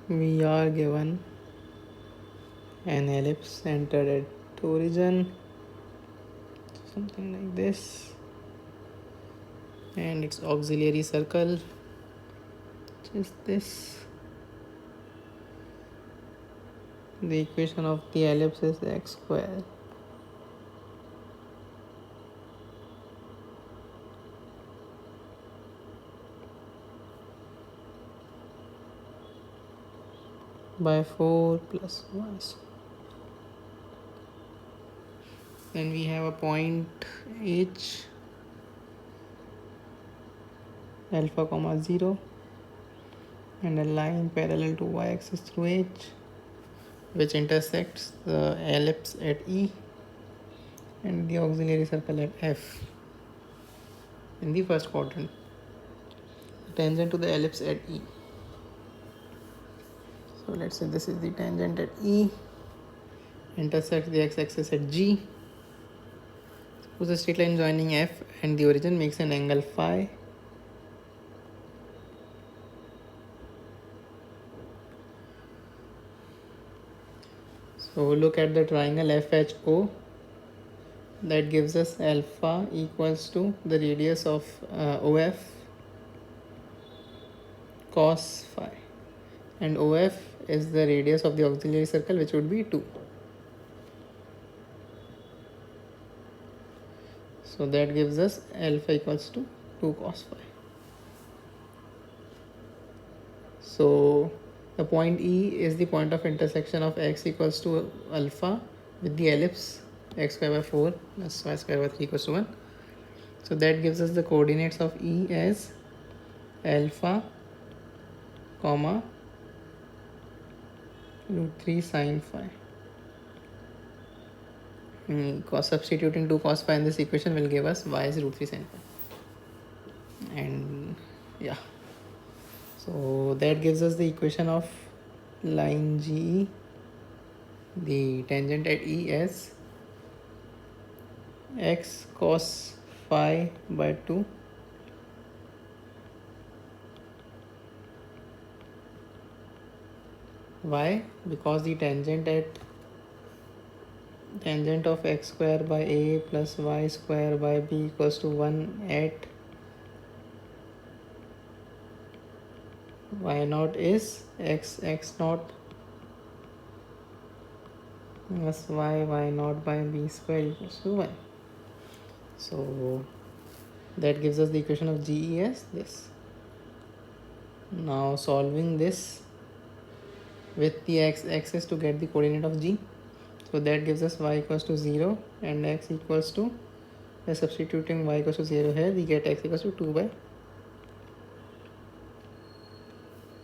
we are given an ellipse centered at origin, something like this, and its auxiliary circle, which is this. The equation of the ellipse is x square by 4 plus y. Then we have a point h alpha comma 0 and a line parallel to y-axis through h, which intersects the ellipse at E and the auxiliary circle at F in the first quadrant, tangent to the ellipse at E. So let's say this is the tangent at E, intersects the x-axis at G. Suppose the straight line joining F and the origin makes an angle phi. So look at the triangle FHO. That gives us alpha equals to the radius of OF cos phi, and OF is the radius of the auxiliary circle, which would be 2. So that gives us alpha equals to 2 cos phi. So the point E is the point of intersection of x equals to alpha with the ellipse x square by 4 plus y square by 3 equals to 1. So that gives us the coordinates of E as alpha comma root 3 sine phi. Substituting 2 cos phi in this equation will give us y is root 3 sine phi. And yeah, so that gives us the equation of line GE, the tangent at E as x cos phi by 2 y, because the tangent of x square by a plus y square by b equals to 1 at y naught is x naught plus y naught by b square equals to 1. So that gives us the equation of GE as this. Now solving this with the x-axis to get the coordinate of G. So that gives us y equals to 0 and x equals to, by substituting y equals to 0 here, we get x equals to 2 by.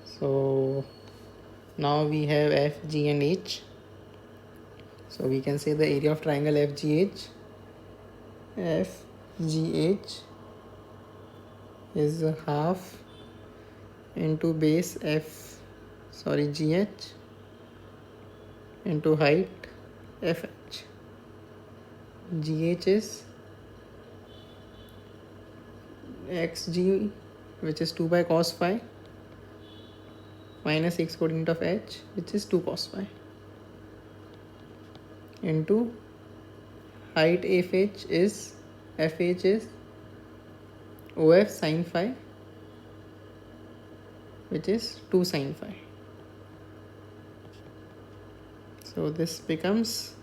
So now we have F, G and H. So we can say the area of triangle FGH. FGH is half into base GH into height FH. GH is XG, which is 2 by cos phi, minus x coordinate of H, which is 2 cos phi, into height FH is OF sin phi, which is 2 sin phi. So this becomes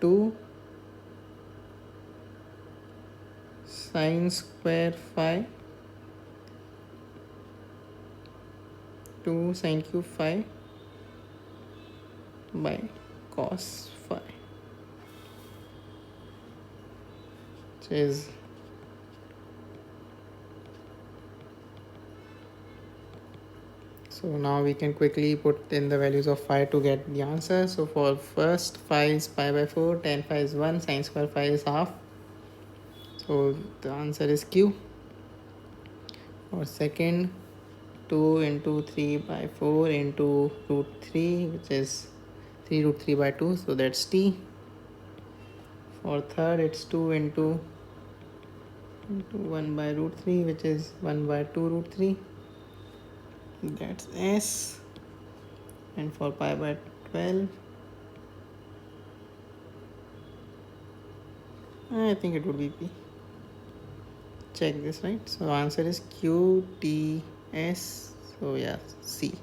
2 sin square phi, 2 sin cube phi by cos phi, which is so now we can quickly put in the values of phi to get the answer. So for first, phi is pi by 4, tan phi is 1, sin square phi is half. So the answer is Q. For second, 2 into 3 by 4 into root 3, which is 3 root 3 by 2, so that's T. For third, it's 2 into 1 by root 3, which is 1 by 2 root 3. That's S. And for pi by 12, I think it would be P. Check this, right? So answer is QTS. So yeah, C.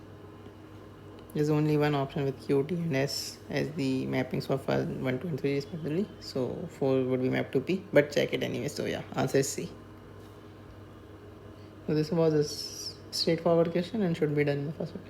There's only one option with QT and S as the mappings for 1, 2, and 3 respectively. So 4 would be mapped to P, but check it anyway. So yeah, answer is C. So this was a straightforward question and should be done in the first attempt.